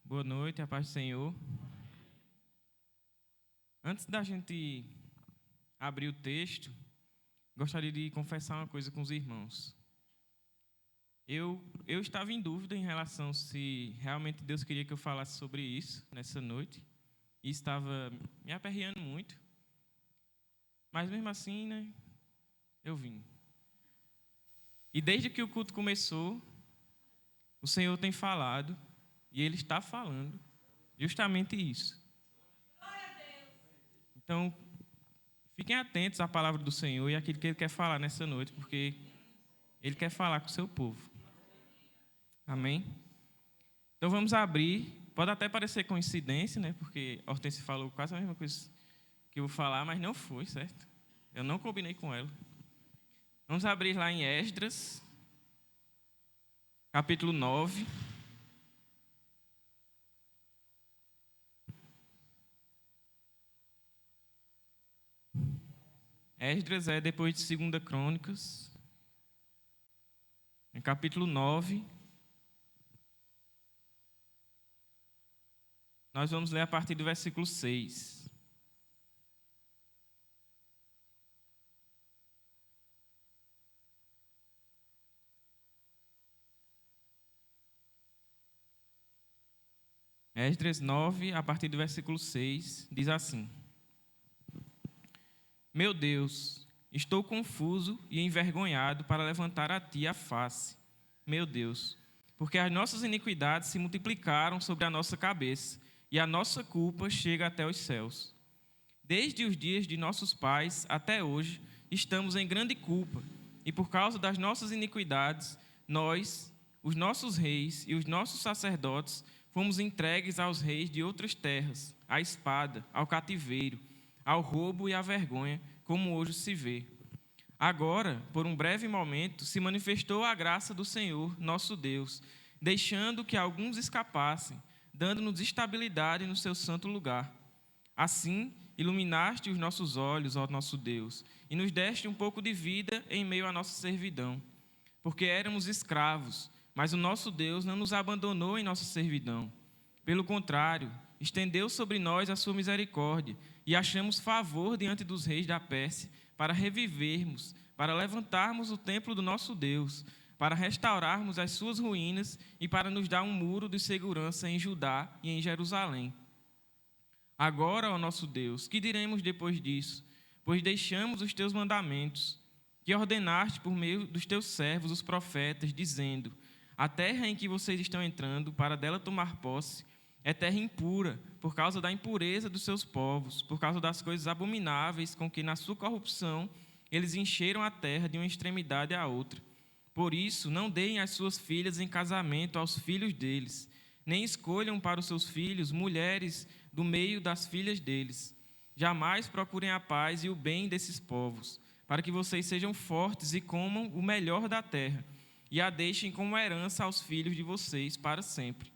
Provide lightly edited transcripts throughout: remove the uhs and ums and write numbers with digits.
Boa noite, a paz do Senhor. Antes da gente abrir o texto, gostaria de confessar uma coisa com os irmãos. Eu estava em dúvida em relação se realmente Deus queria que eu falasse sobre isso nessa noite, e estava me aperreando muito, mas mesmo assim, eu vim. E desde que o culto começou, o Senhor tem falado, e Ele está falando justamente isso. Então, fiquem atentos à palavra do Senhor e àquilo que Ele quer falar nessa noite, porque Ele quer falar com o seu povo. Amém? Então vamos abrir. Pode até parecer coincidência, porque Hortense falou quase a mesma coisa que eu vou falar, mas não foi, certo? Eu não combinei com ela. Vamos abrir lá em Esdras, capítulo 9. Esdras é depois de 2 Crônicas, em capítulo 9. Nós vamos ler a partir do versículo 6. Esdras 9, a partir do versículo 6, diz assim: Meu Deus, estou confuso e envergonhado para levantar a ti a face, meu Deus, porque as nossas iniquidades se multiplicaram sobre a nossa cabeça e a nossa culpa chega até os céus. Desde os dias de nossos pais até hoje, estamos em grande culpa, e por causa das nossas iniquidades, nós, os nossos reis e os nossos sacerdotes, fomos entregues aos reis de outras terras, à espada, ao cativeiro, ao roubo e à vergonha, como hoje se vê. Agora, por um breve momento, se manifestou a graça do Senhor, nosso Deus, deixando que alguns escapassem, dando-nos estabilidade no seu santo lugar. Assim, iluminaste os nossos olhos, ó nosso Deus, e nos deste um pouco de vida em meio à nossa servidão. Porque éramos escravos, mas o nosso Deus não nos abandonou em nossa servidão. Pelo contrário, estendeu sobre nós a sua misericórdia, e achamos favor diante dos reis da Pérsia, para revivermos, para levantarmos o templo do nosso Deus, para restaurarmos as suas ruínas e para nos dar um muro de segurança em Judá e em Jerusalém. Agora, ó nosso Deus, que diremos depois disso? Pois deixamos os teus mandamentos, que ordenaste por meio dos teus servos, os profetas, dizendo: a terra em que vocês estão entrando, para dela tomar posse, é terra impura, por causa da impureza dos seus povos, por causa das coisas abomináveis com que, na sua corrupção, eles encheram a terra de uma extremidade à outra. Por isso, não deem as suas filhas em casamento aos filhos deles, nem escolham para os seus filhos mulheres do meio das filhas deles. Jamais procurem a paz e o bem desses povos, para que vocês sejam fortes e comam o melhor da terra, e a deixem como herança aos filhos de vocês para sempre.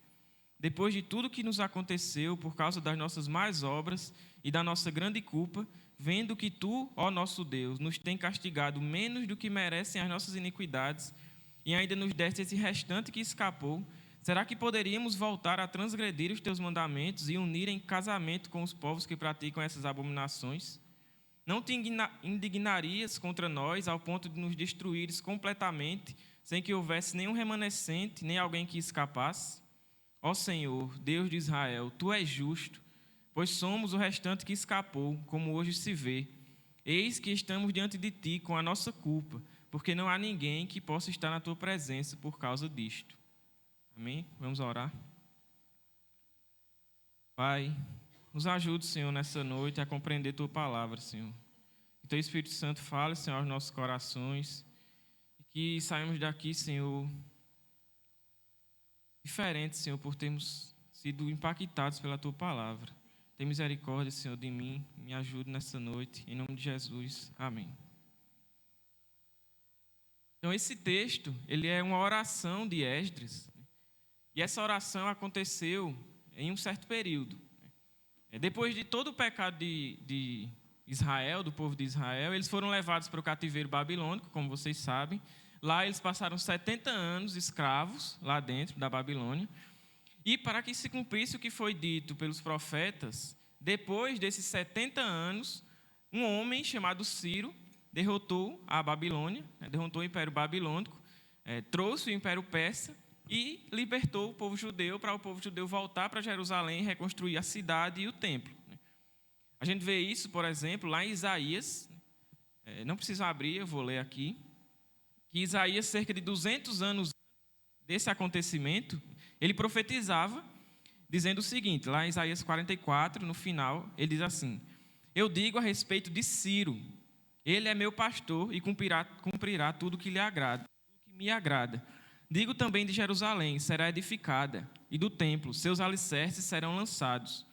Depois de tudo que nos aconteceu por causa das nossas más obras e da nossa grande culpa, vendo que tu, ó nosso Deus, nos tem castigado menos do que merecem as nossas iniquidades, e ainda nos deste esse restante que escapou, será que poderíamos voltar a transgredir os teus mandamentos e unir em casamento com os povos que praticam essas abominações? Não te indignarias contra nós ao ponto de nos destruires completamente, sem que houvesse nenhum remanescente, nem alguém que escapasse? Ó Senhor, Deus de Israel, tu és justo, pois somos o restante que escapou, como hoje se vê. Eis que estamos diante de ti com a nossa culpa, porque não há ninguém que possa estar na tua presença por causa disto. Amém? Vamos orar. Pai, nos ajude, Senhor, nessa noite a compreender tua palavra, Senhor. Que teu Espírito Santo fale, Senhor, aos nossos corações, e que saímos daqui, Senhor, diferentes, Senhor, por termos sido impactados pela tua palavra. Tem misericórdia, Senhor, de mim, me ajude nessa noite, em nome de Jesus. Amém. Então, esse texto, ele é uma oração de Esdras, e essa oração aconteceu em um certo período. Depois de todo o pecado de Israel, do povo de Israel, eles foram levados para o cativeiro babilônico, como vocês sabem. Lá eles passaram 70 anos escravos, lá dentro da Babilônia. E para que se cumprisse o que foi dito pelos profetas, depois desses 70 anos, um homem chamado Ciro derrotou a Babilônia, derrotou o Império Babilônico, trouxe o Império Persa e libertou o povo judeu para o povo judeu voltar para Jerusalém, reconstruir a cidade e o templo. A gente vê isso, por exemplo, lá em Isaías, não precisa abrir, eu vou ler aqui, que Isaías, cerca de 200 anos desse acontecimento, ele profetizava, dizendo o seguinte, lá em Isaías 44, no final, ele diz assim: eu digo a respeito de Ciro, ele é meu pastor e cumprirá tudo que lhe agrada, tudo que me agrada. Digo também de Jerusalém, será edificada, e do templo, seus alicerces serão lançados.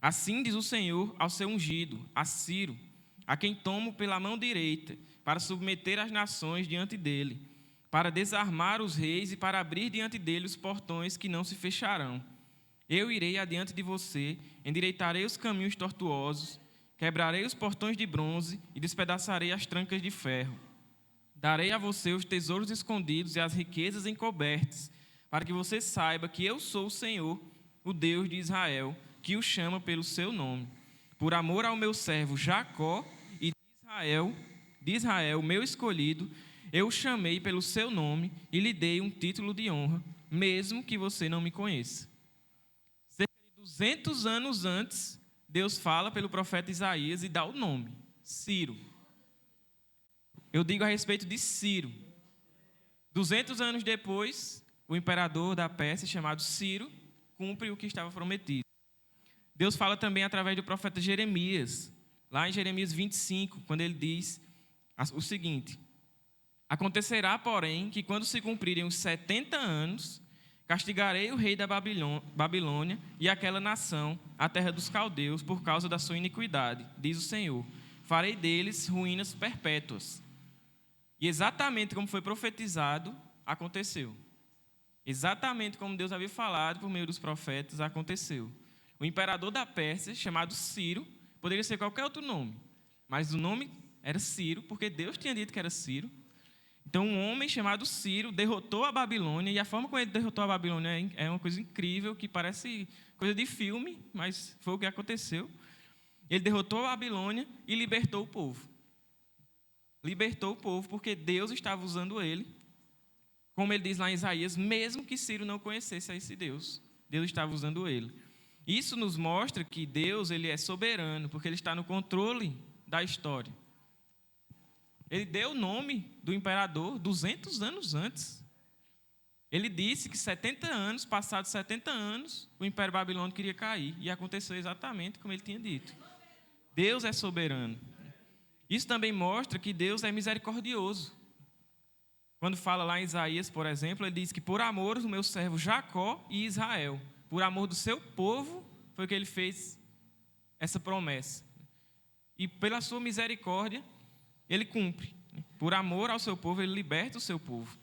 Assim diz o Senhor ao seu ungido, a Ciro, a quem tomo pela mão direita, para submeter as nações diante dele, para desarmar os reis e para abrir diante dele os portões que não se fecharão. Eu irei adiante de você, endireitarei os caminhos tortuosos, quebrarei os portões de bronze e despedaçarei as trancas de ferro. Darei a você os tesouros escondidos e as riquezas encobertas, para que você saiba que eu sou o Senhor, o Deus de Israel, que o chama pelo seu nome. Por amor ao meu servo Jacó e de Israel, meu escolhido, eu o chamei pelo seu nome e lhe dei um título de honra, mesmo que você não me conheça. Cerca de 200 anos antes, Deus fala pelo profeta Isaías e dá o nome, Ciro. Eu digo a respeito de Ciro. 200 anos depois, o imperador da Pérsia, chamado Ciro, cumpre o que estava prometido. Deus fala também através do profeta Jeremias, lá em Jeremias 25, quando ele diz o seguinte: acontecerá, porém, que quando se cumprirem os 70 anos, castigarei o rei da Babilônia e aquela nação, a terra dos caldeus, por causa da sua iniquidade, diz o Senhor. Farei deles ruínas perpétuas. E exatamente como foi profetizado, aconteceu. Exatamente como Deus havia falado por meio dos profetas, aconteceu. O imperador da Pérsia, chamado Ciro, poderia ser qualquer outro nome, mas o nome era Ciro, porque Deus tinha dito que era Ciro. Então, um homem chamado Ciro derrotou a Babilônia, e a forma como ele derrotou a Babilônia é uma coisa incrível, que parece coisa de filme, mas foi o que aconteceu. Ele derrotou a Babilônia e libertou o povo. Libertou o povo porque Deus estava usando ele, como ele diz lá em Isaías, mesmo que Ciro não conhecesse a esse Deus, Deus estava usando ele. Isso nos mostra que Deus, ele é soberano, porque ele está no controle da história. Ele deu o nome do imperador 200 anos antes. Ele disse que 70 anos, passados 70 anos, o Império Babilônico iria cair. E aconteceu exatamente como ele tinha dito. Deus é soberano. Isso também mostra que Deus é misericordioso. Quando fala lá em Isaías, por exemplo, ele diz que por amor do meu servo Jacó e Israel, por amor do seu povo, foi que ele fez essa promessa. E pela sua misericórdia, ele cumpre. Por amor ao seu povo, ele liberta o seu povo.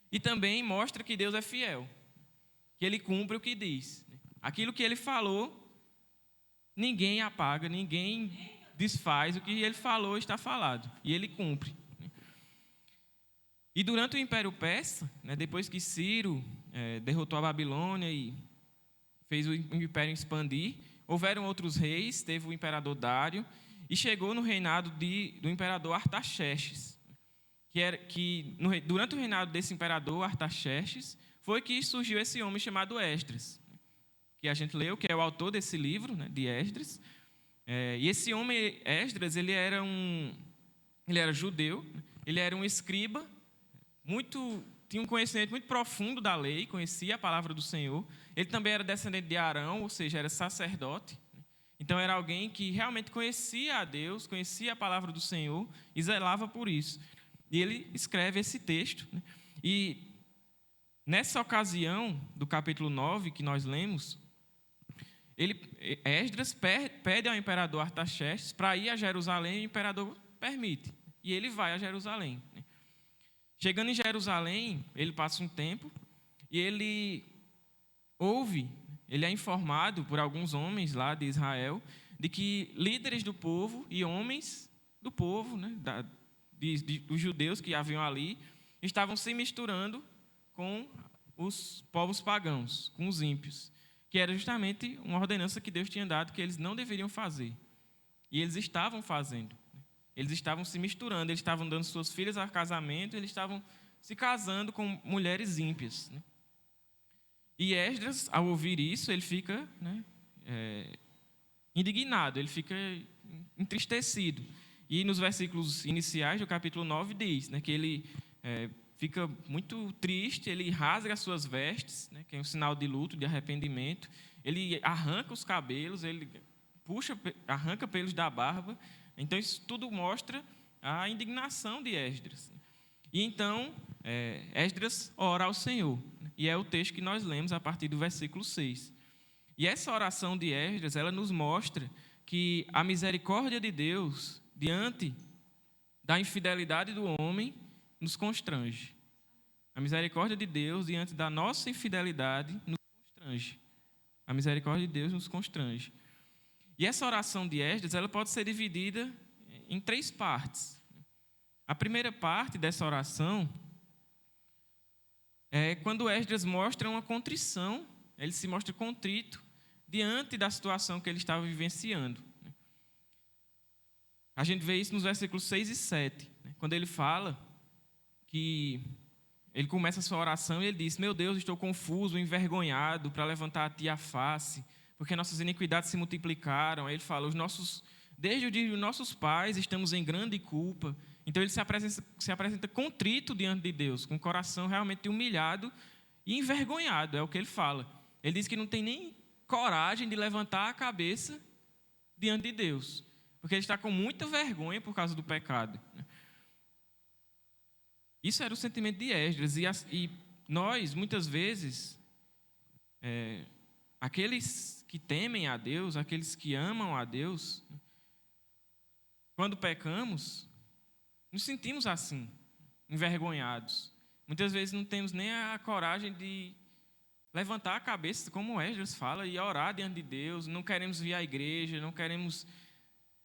E também mostra que Deus é fiel, que ele cumpre o que diz. Aquilo que ele falou, ninguém apaga, ninguém desfaz. O que ele falou está falado, e ele cumpre. E durante o Império Persa, depois que Ciro derrotou a Babilônia e fez o Império expandir, houveram outros reis, teve o Imperador Dário, e chegou no reinado do Imperador Artaxerxes, durante o reinado desse Imperador Artaxerxes, foi que surgiu esse homem chamado Esdras, que a gente leu, que é o autor desse livro, de Esdras. E esse homem, Esdras, ele era judeu, ele era um escriba, tinha um conhecimento muito profundo da lei, conhecia a palavra do Senhor. Ele também era descendente de Arão, ou seja, era sacerdote. Então, era alguém que realmente conhecia a Deus, conhecia a palavra do Senhor e zelava por isso. E ele escreve esse texto. E nessa ocasião, do capítulo 9, que nós lemos, Esdras pede ao imperador Artaxerxes para ir a Jerusalém, e o imperador permite. E ele vai a Jerusalém. Chegando em Jerusalém, ele passa um tempo e ele é informado por alguns homens lá de Israel de que líderes do povo e homens do povo, dos judeus que haviam ali, estavam se misturando com os povos pagãos, com os ímpios, que era justamente uma ordenança que Deus tinha dado que eles não deveriam fazer. E eles estavam fazendo. Eles estavam se misturando, eles estavam dando suas filhas a casamento, eles estavam se casando com mulheres ímpias. E Esdras, ao ouvir isso, ele fica indignado, ele fica entristecido. E nos versículos iniciais do capítulo 9 diz que ele fica muito triste, ele rasga as suas vestes, que é um sinal de luto, de arrependimento. Ele arranca os cabelos, ele arranca pelos da barba. Então, isso tudo mostra a indignação de Esdras. E então, Esdras ora ao Senhor. E é o texto que nós lemos a partir do versículo 6. E essa oração de Esdras, ela nos mostra que a misericórdia de Deus, diante da infidelidade do homem, nos constrange. A misericórdia de Deus, diante da nossa infidelidade, nos constrange. A misericórdia de Deus nos constrange. E essa oração de Esdras, ela pode ser dividida em 3 partes. A primeira parte dessa oração é quando Esdras mostra uma contrição, ele se mostra contrito diante da situação que ele estava vivenciando. A gente vê isso nos versículos 6 e 7, quando ele fala que ele começa a sua oração e ele diz: meu Deus, estou confuso, envergonhado para levantar a ti a face, porque nossas iniquidades se multiplicaram. Aí ele fala: desde o dia dos nossos pais estamos em grande culpa. Então ele se apresenta contrito diante de Deus, com o coração realmente humilhado e envergonhado, é o que ele fala. Ele diz que não tem nem coragem de levantar a cabeça diante de Deus, porque ele está com muita vergonha por causa do pecado. Isso era o sentimento de Esdras. E nós, muitas vezes, aqueles que temem a Deus, aqueles que amam a Deus, quando pecamos, nos sentimos assim, envergonhados. Muitas vezes não temos nem a coragem de levantar a cabeça, como Esdras fala, e orar diante de Deus. Não queremos vir à igreja, não queremos...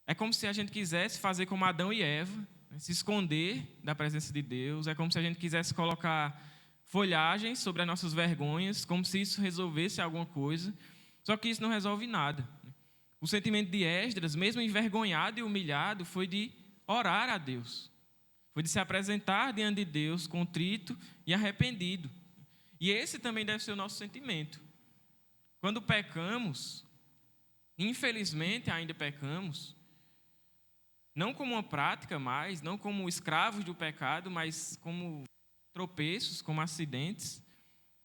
É como se a gente quisesse fazer como Adão e Eva, se esconder da presença de Deus. É como se a gente quisesse colocar folhagens sobre as nossas vergonhas, como se isso resolvesse alguma coisa. Só que isso não resolve nada. O sentimento de Esdras, mesmo envergonhado e humilhado, foi de orar a Deus. Foi de se apresentar diante de Deus, contrito e arrependido. E esse também deve ser o nosso sentimento. Quando pecamos, infelizmente ainda pecamos, não como uma prática mais, não como escravos do pecado, mas como tropeços, como acidentes.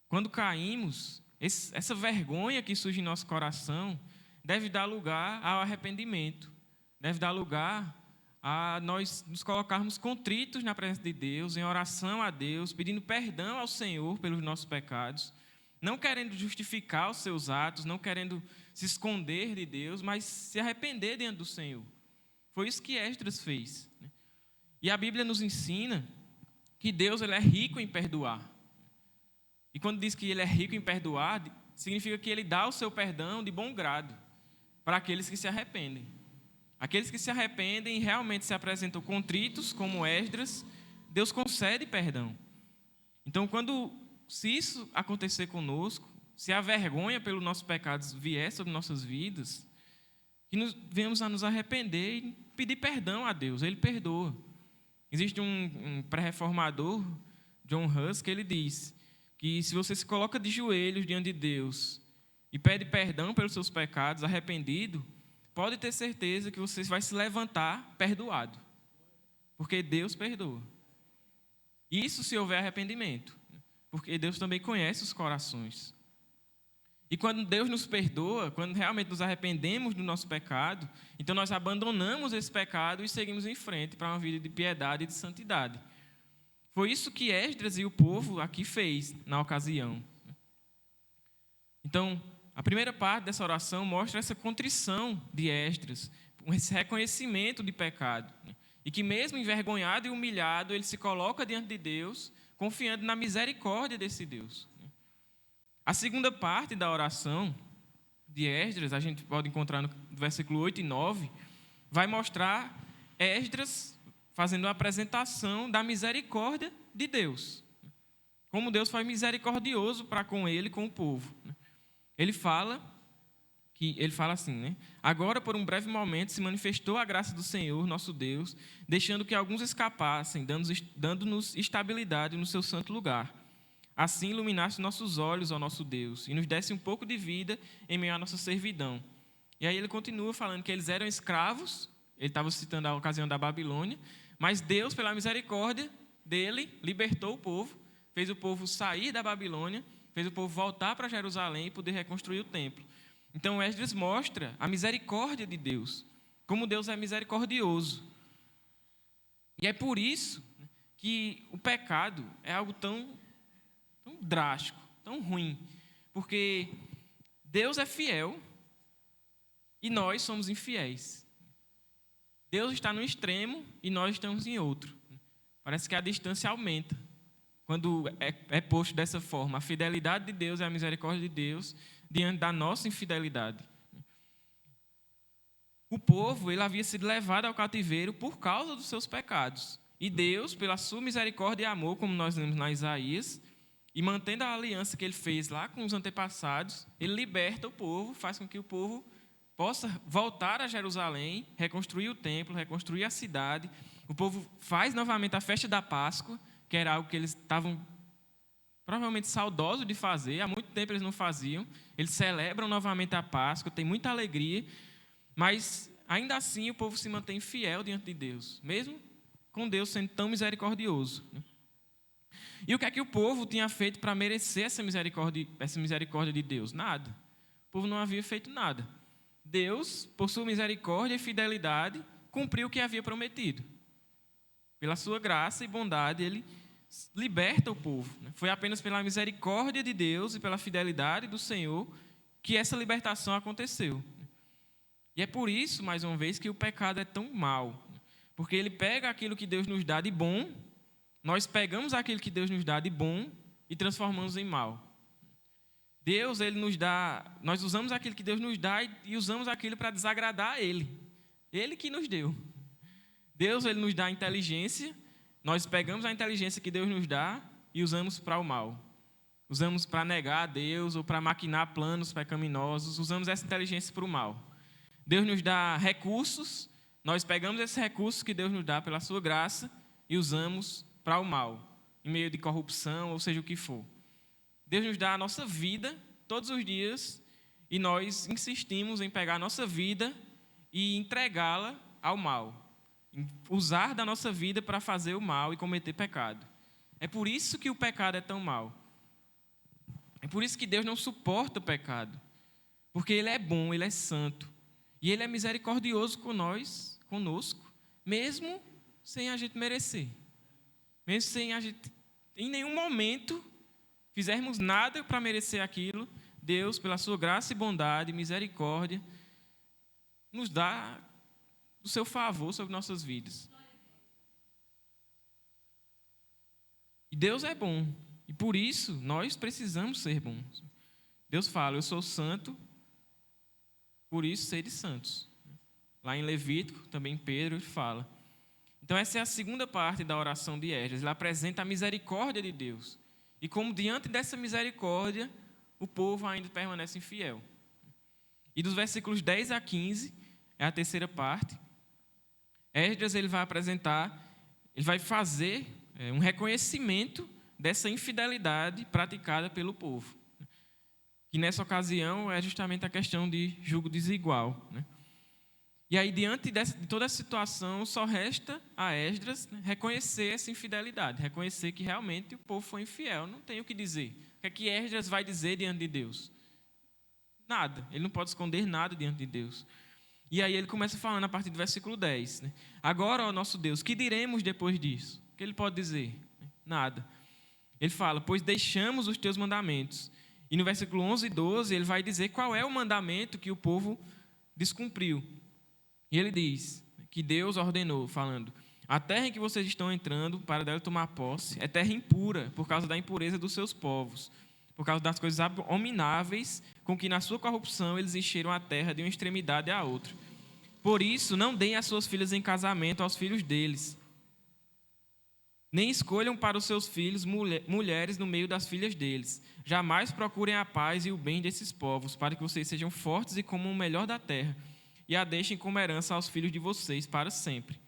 Quando caímos, essa vergonha que surge em nosso coração deve dar lugar ao arrependimento, deve dar lugar a nós nos colocarmos contritos na presença de Deus, em oração a Deus, pedindo perdão ao Senhor pelos nossos pecados, não querendo justificar os seus atos, não querendo se esconder de Deus, mas se arrepender diante do Senhor. Foi isso que Esdras fez. E a Bíblia nos ensina que Deus ele é rico em perdoar. E quando diz que ele é rico em perdoar, significa que ele dá o seu perdão de bom grado para aqueles que se arrependem. Aqueles que se arrependem e realmente se apresentam contritos, como Esdras, Deus concede perdão. Então, se isso acontecer conosco, se a vergonha pelos nossos pecados vier sobre nossas vidas, que venhamos a nos arrepender e pedir perdão a Deus, Ele perdoa. Existe um pré-reformador, John Huss, que ele diz que se você se coloca de joelhos diante de Deus e pede perdão pelos seus pecados, arrependido, pode ter certeza que você vai se levantar perdoado, porque Deus perdoa. Isso se houver arrependimento, porque Deus também conhece os corações. E quando Deus nos perdoa, quando realmente nos arrependemos do nosso pecado, então nós abandonamos esse pecado e seguimos em frente para uma vida de piedade e de santidade. Foi isso que Esdras e o povo aqui fez na ocasião. Então, a primeira parte dessa oração mostra essa contrição de Esdras, esse reconhecimento de pecado. E que mesmo envergonhado e humilhado, ele se coloca diante de Deus, confiando na misericórdia desse Deus. A segunda parte da oração de Esdras, a gente pode encontrar no versículo 8 e 9, vai mostrar Esdras fazendo uma apresentação da misericórdia de Deus. como Deus foi misericordioso para com ele, com o povo. Ele fala assim, né? Agora, por um breve momento, se manifestou a graça do Senhor, nosso Deus, deixando que alguns escapassem, dando-nos estabilidade no seu santo lugar. Assim, iluminasse nossos olhos ao nosso Deus e nos desse um pouco de vida em meio à nossa servidão. E aí ele continua falando que eles eram escravos, ele estava citando a ocasião da Babilônia, mas Deus, pela misericórdia dele, libertou o povo, fez o povo sair da Babilônia, fez o povo voltar para Jerusalém e poder reconstruir o templo. Então, Esdras mostra a misericórdia de Deus, como Deus é misericordioso. E é por isso que o pecado é algo tão drástico, tão ruim, porque Deus é fiel e nós somos infiéis. Deus está no extremo e nós estamos em outro. Parece que a distância aumenta quando é posto dessa forma. A fidelidade de Deus e a misericórdia de Deus diante da nossa infidelidade. O povo ele havia sido levado ao cativeiro por causa dos seus pecados. E Deus, pela sua misericórdia e amor, como nós lemos na Isaías, e mantendo a aliança que ele fez lá com os antepassados, ele liberta o povo, faz com que o povo possa voltar a Jerusalém, reconstruir o templo, reconstruir a cidade. O povo faz novamente a festa da Páscoa, que era algo que eles estavam provavelmente saudosos de fazer, há muito tempo eles não faziam. Eles celebram novamente a Páscoa, tem muita alegria, mas ainda assim o povo se mantém fiel diante de Deus, mesmo com Deus sendo tão misericordioso. E o que é que o povo tinha feito para merecer essa misericórdia de Deus? Nada. O povo não havia feito nada. Deus, por sua misericórdia e fidelidade, cumpriu o que havia prometido. Pela sua graça e bondade, ele liberta o povo. Foi apenas pela misericórdia de Deus e pela fidelidade do Senhor que essa libertação aconteceu. E é por isso, mais uma vez, que o pecado é tão mau. Porque ele pega aquilo que Deus nos dá de bom, nós pegamos aquilo que Deus nos dá de bom e transformamos em mal. Deus, ele nos dá, nós usamos aquilo que Deus nos dá e usamos aquilo para desagradar a Ele. Ele que nos deu. Deus, ele nos dá inteligência, nós pegamos a inteligência que Deus nos dá e usamos para o mal. Usamos para negar a Deus ou para maquinar planos pecaminosos, usamos essa inteligência para o mal. Deus nos dá recursos, nós pegamos esses recursos que Deus nos dá pela sua graça e usamos para o mal, em meio de corrupção, ou seja o que for. Deus nos dá a nossa vida todos os dias e nós insistimos em pegar a nossa vida e entregá-la ao mal. Usar da nossa vida para fazer o mal e cometer pecado. É por isso que o pecado é tão mau. É por isso que Deus não suporta o pecado. Porque Ele é bom, Ele é santo. E Ele é misericordioso conosco, mesmo sem a gente merecer. Mesmo sem a gente, em nenhum momento, fizermos nada para merecer aquilo, Deus, pela sua graça e bondade, misericórdia, nos dá o seu favor sobre nossas vidas. E Deus é bom. E por isso, nós precisamos ser bons. Deus fala, eu sou santo, por isso sede santos. Lá em Levítico, também Pedro fala. Então essa é a segunda parte da oração de Esdras. Ele apresenta a misericórdia de Deus. E como diante dessa misericórdia, o povo ainda permanece infiel. E dos versículos 10 a 15, é a terceira parte, Esdras ele vai fazer um reconhecimento dessa infidelidade praticada pelo povo. Que nessa ocasião é justamente a questão de julgo desigual, né? E aí, diante de toda a situação, só resta a Esdras reconhecer essa infidelidade, reconhecer que realmente o povo foi infiel, não tem o que dizer. O que é que Esdras vai dizer diante de Deus? Nada, ele não pode esconder nada diante de Deus. E aí ele começa falando a partir do versículo 10. Né? Agora, ó nosso Deus, que diremos depois disso? O que ele pode dizer? Nada. Ele fala, pois deixamos os teus mandamentos. E no versículo 11 e 12, ele vai dizer qual é o mandamento que o povo descumpriu. E ele diz que Deus ordenou, falando, a terra em que vocês estão entrando para dela tomar posse é terra impura, por causa da impureza dos seus povos, por causa das coisas abomináveis com que na sua corrupção eles encheram a terra de uma extremidade à outra. Por isso, não deem as suas filhas em casamento aos filhos deles. Nem escolham para os seus filhos mulheres no meio das filhas deles. Jamais procurem a paz e o bem desses povos, para que vocês sejam fortes e comam o melhor da terra, e a deixem como herança aos filhos de vocês para sempre.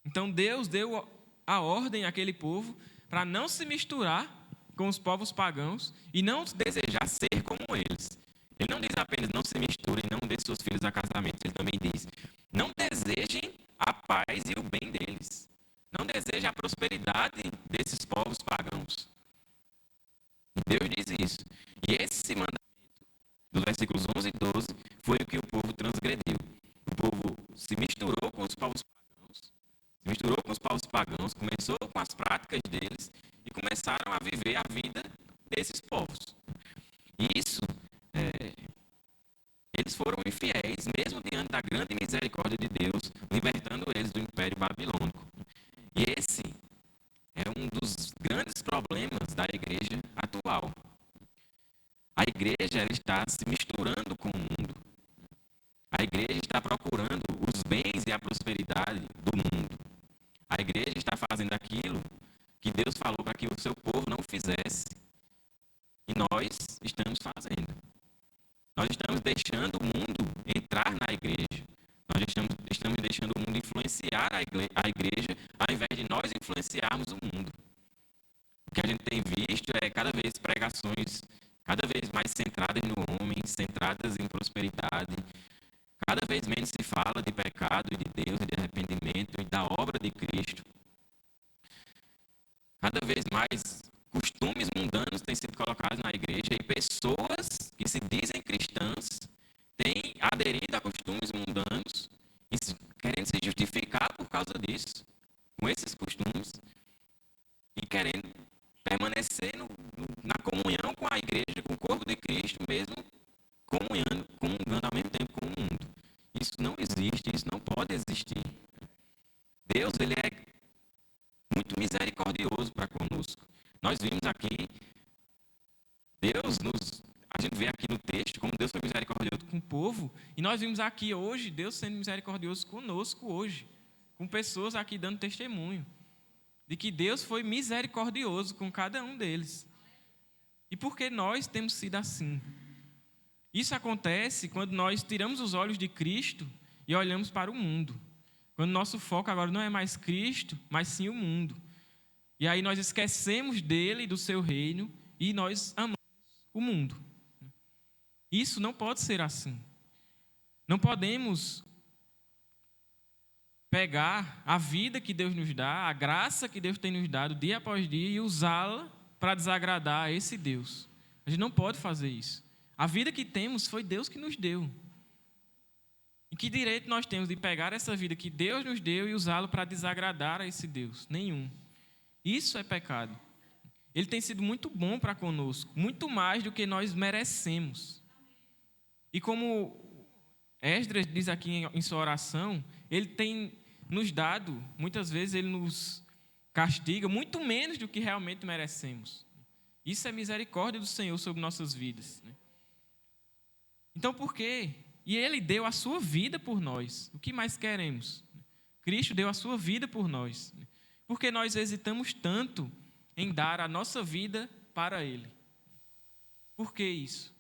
Então Deus deu a ordem àquele povo para não se misturar com os povos pagãos e não desejar ser como eles. Ele não diz apenas não se misturem, não dê seus filhos a casamento. Ele também diz, não desejem a paz e o bem deles. Não desejem a prosperidade desses povos pagãos. Deus diz isso. E esse mandamento, dos versículos 11 e 12, foi o que o povo transgrediu. O povo se misturou com os povos pagãos, começou com as práticas deles e começaram a viver a vida desses povos. E isso, eles foram infiéis, mesmo diante da grande misericórdia de Deus, libertando eles do Império Babilônico. E esse é um dos grandes problemas da igreja atual. A igreja ela está se misturando com o mundo. A igreja está procurando os bens e a prosperidade do mundo. A igreja está fazendo aquilo que Deus falou para que o seu povo não fizesse. E nós estamos fazendo. Nós estamos deixando o mundo entrar na igreja. Nós estamos deixando o mundo influenciar a igreja, ao invés de nós influenciarmos o mundo. O que a gente tem visto é cada vez pregações cada vez mais centradas no homem, centradas em prosperidade. Cada vez menos se fala de pecado e de Deus, de arrependimento e da obra de Cristo. Cada vez mais costumes mundanos têm sido colocados na igreja e pessoas que se dizem cristãs têm aderido a costumes mundanos e querendo se justificar por causa disso, com esses costumes, e querendo permanecer na comunhão com a igreja, com o corpo de Cristo, mesmo comungando ao mesmo tempo com o mundo. Isso não existe, isso não pode existir. Deus, ele é muito misericordioso para conosco. Nós vimos aqui, a gente vê aqui no texto como Deus foi misericordioso com o povo, e nós vimos aqui hoje, Deus sendo misericordioso conosco hoje, com pessoas aqui dando testemunho, de que Deus foi misericordioso com cada um deles. E por que nós temos sido assim? Isso acontece quando nós tiramos os olhos de Cristo e olhamos para o mundo. Quando nosso foco agora não é mais Cristo, mas sim o mundo. E aí nós esquecemos dele, do seu reino, e nós amamos o mundo. Isso não pode ser assim. Não podemos pegar a vida que Deus nos dá, a graça que Deus tem nos dado dia após dia e usá-la para desagradar a esse Deus. A gente não pode fazer isso. A vida que temos foi Deus que nos deu. E que direito nós temos de pegar essa vida que Deus nos deu e usá-la para desagradar a esse Deus? Nenhum. Isso é pecado. Ele tem sido muito bom para conosco, muito mais do que nós merecemos. E como Esdras diz aqui em sua oração, ele tem nos dado, muitas vezes ele nos castiga muito menos do que realmente merecemos. Isso é misericórdia do Senhor sobre nossas vidas. Então por quê? E ele deu a sua vida por nós. O que mais queremos? Cristo deu a sua vida por nós. Por que nós hesitamos tanto em dar a nossa vida para ele? Por que isso?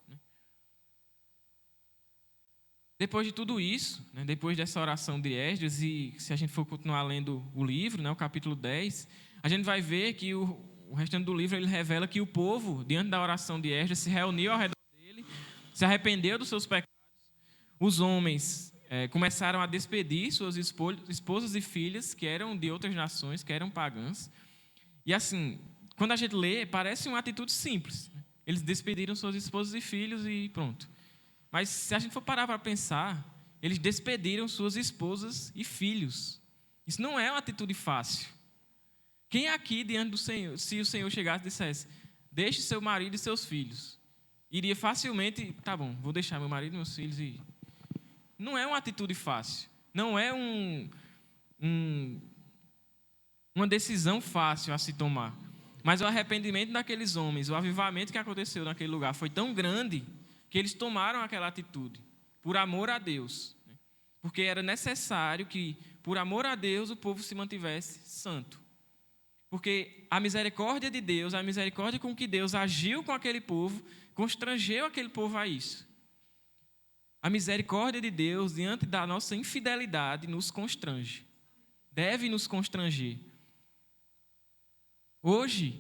Depois de tudo isso, depois dessa oração de Esdras, e se a gente for continuar lendo o livro, o capítulo 10, a gente vai ver que o restante do livro ele revela que o povo, diante da oração de Esdras, se reuniu ao redor dele, se arrependeu dos seus pecados. Os homens começaram a despedir suas esposas e filhas, que eram de outras nações, que eram pagãs. E assim, quando a gente lê, parece uma atitude simples. Eles despediram suas esposas e filhos e pronto. Mas se a gente for parar para pensar, eles despediram suas esposas e filhos. Isso não é uma atitude fácil. Quem aqui diante do Senhor, se o Senhor chegasse e dissesse, deixe seu marido e seus filhos, iria facilmente, tá bom, vou deixar meu marido e meus filhos e... Não é uma atitude fácil. Não é uma decisão fácil a se tomar. Mas o arrependimento daqueles homens, o avivamento que aconteceu naquele lugar foi tão grande que eles tomaram aquela atitude, por amor a Deus. Porque era necessário que, por amor a Deus, o povo se mantivesse santo. Porque a misericórdia de Deus, a misericórdia com que Deus agiu com aquele povo, constrangeu aquele povo a isso. A misericórdia de Deus, diante da nossa infidelidade, nos constrange. Deve nos constranger. Hoje,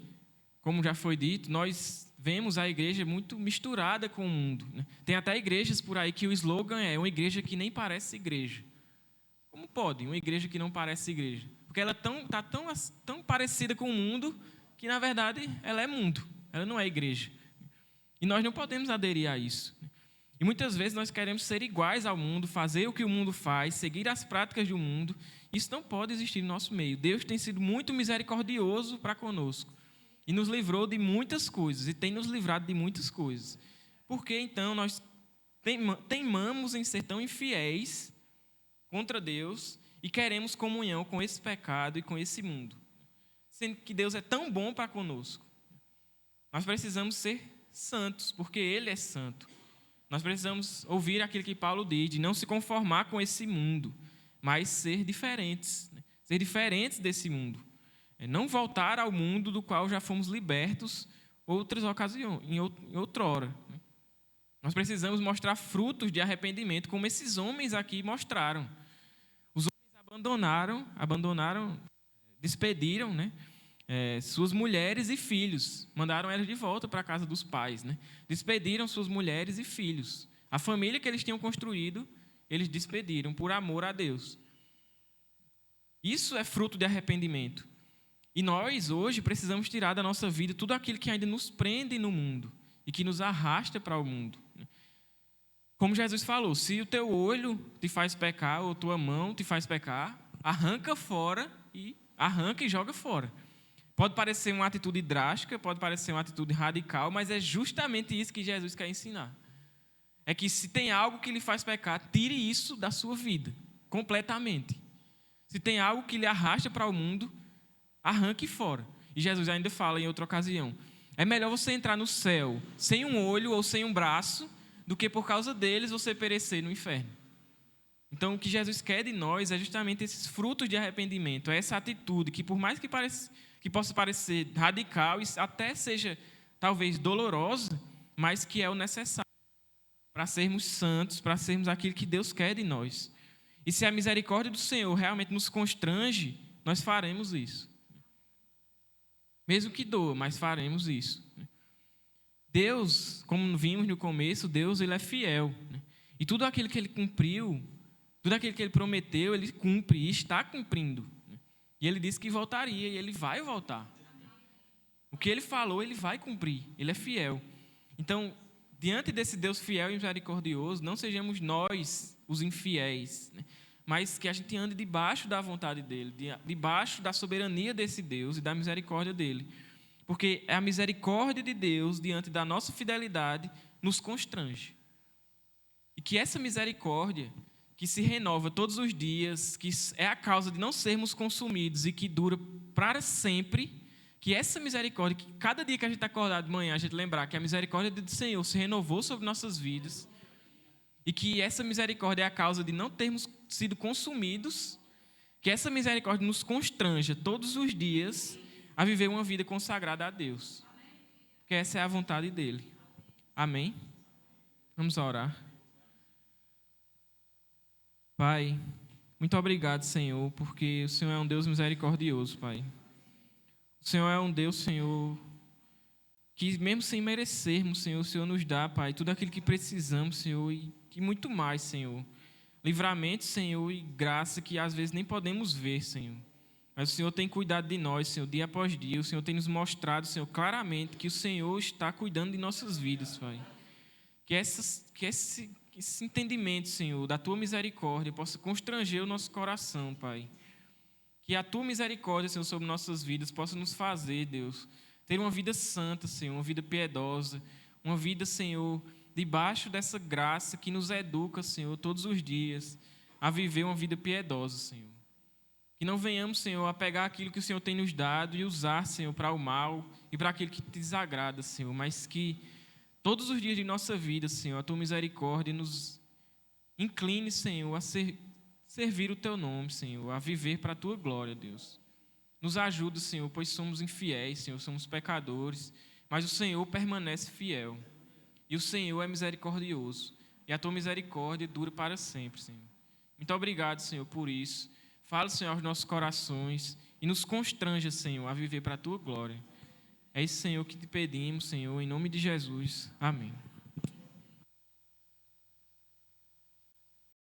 como já foi dito, nós vemos a igreja muito misturada com o mundo. Tem até igrejas por aí que o slogan é uma igreja que nem parece igreja. Como pode uma igreja que não parece igreja? Porque ela está tão parecida com o mundo que, na verdade, ela é mundo. Ela não é igreja. E nós não podemos aderir a isso. E muitas vezes nós queremos ser iguais ao mundo, fazer o que o mundo faz, seguir as práticas do mundo. Isso não pode existir no nosso meio. Deus tem sido muito misericordioso para conosco. E nos livrou de muitas coisas. E tem nos livrado de muitas coisas. Por que, então, nós teimamos em ser tão infiéis contra Deus e queremos comunhão com esse pecado e com esse mundo, sendo que Deus é tão bom para conosco? Nós precisamos ser santos, porque Ele é santo. Nós precisamos ouvir aquilo que Paulo diz, de não se conformar com esse mundo, mas ser diferentes desse mundo. Não voltar ao mundo do qual já fomos libertos outras ocasiões, em outrora. Nós precisamos mostrar frutos de arrependimento, como esses homens aqui mostraram. Os homens abandonaram, despediram, suas mulheres e filhos, mandaram elas de volta para a casa dos pais, Despediram suas mulheres e filhos. A família que eles tinham construído, eles despediram por amor a Deus. Isso é fruto de arrependimento. E nós, hoje, precisamos tirar da nossa vida tudo aquilo que ainda nos prende no mundo e que nos arrasta para o mundo. Como Jesus falou, se o teu olho te faz pecar ou tua mão te faz pecar, arranca e joga fora. Pode parecer uma atitude drástica, pode parecer uma atitude radical, mas é justamente isso que Jesus quer ensinar. É que se tem algo que lhe faz pecar, tire isso da sua vida, completamente. Se tem algo que lhe arrasta para o mundo, arranque fora. E Jesus ainda fala em outra ocasião, é melhor você entrar no céu sem um olho ou sem um braço, do que por causa deles você perecer no inferno. Então, o que Jesus quer de nós é justamente esses frutos de arrependimento, é essa atitude que, por mais que possa parecer radical e até seja, talvez, dolorosa, mas que é o necessário para sermos santos, para sermos aquilo que Deus quer de nós. E se a misericórdia do Senhor realmente nos constrange, nós faremos isso. Mesmo que doa, mas faremos isso. Deus, como vimos no começo, Deus ele é fiel. E tudo aquilo que Ele cumpriu, tudo aquilo que Ele prometeu, Ele cumpre e está cumprindo. E Ele disse que voltaria e Ele vai voltar. O que Ele falou, Ele vai cumprir. Ele é fiel. Então, diante desse Deus fiel e misericordioso, não sejamos nós os infiéis, mas que a gente ande debaixo da vontade dEle, debaixo da soberania desse Deus e da misericórdia dEle. Porque a misericórdia de Deus, diante da nossa fidelidade, nos constrange. E que essa misericórdia, que se renova todos os dias, que é a causa de não sermos consumidos e que dura para sempre, que essa misericórdia, que cada dia que a gente está acordado de manhã, a gente lembrar que a misericórdia do Senhor se renovou sobre nossas vidas, e que essa misericórdia é a causa de não termos sido consumidos, que essa misericórdia nos constranja todos os dias a viver uma vida consagrada a Deus. Porque essa é a vontade dEle. Amém? Vamos orar. Pai, muito obrigado, Senhor, porque o Senhor é um Deus misericordioso, Pai. O Senhor é um Deus, Senhor, que mesmo sem merecermos, Senhor, o Senhor nos dá, Pai, tudo aquilo que precisamos, Senhor, e muito mais, Senhor. Livramento, Senhor, e graça que às vezes nem podemos ver, Senhor. Mas o Senhor tem cuidado de nós, Senhor, dia após dia. O Senhor tem nos mostrado, Senhor, claramente que o Senhor está cuidando de nossas vidas, Pai. Que esse entendimento, Senhor, da Tua misericórdia possa constranger o nosso coração, Pai. Que a Tua misericórdia, Senhor, sobre nossas vidas possa nos fazer, Deus, ter uma vida santa, Senhor, uma vida piedosa, uma vida, Senhor, debaixo dessa graça que nos educa, Senhor, todos os dias, a viver uma vida piedosa, Senhor. Que não venhamos, Senhor, a pegar aquilo que o Senhor tem nos dado e usar, Senhor, para o mal e para aquilo que te desagrada, Senhor, mas que todos os dias de nossa vida, Senhor, a Tua misericórdia nos incline, Senhor, a servir o Teu nome, Senhor, a viver para a Tua glória, Deus. Nos ajuda, Senhor, pois somos infiéis, Senhor, somos pecadores, mas o Senhor permanece fiel. E o Senhor é misericordioso, e a tua misericórdia dura para sempre, Senhor. Muito obrigado, Senhor, por isso. Fala, Senhor, aos nossos corações e nos constranja, Senhor, a viver para a tua glória. É isso, Senhor, que te pedimos, Senhor, em nome de Jesus. Amém.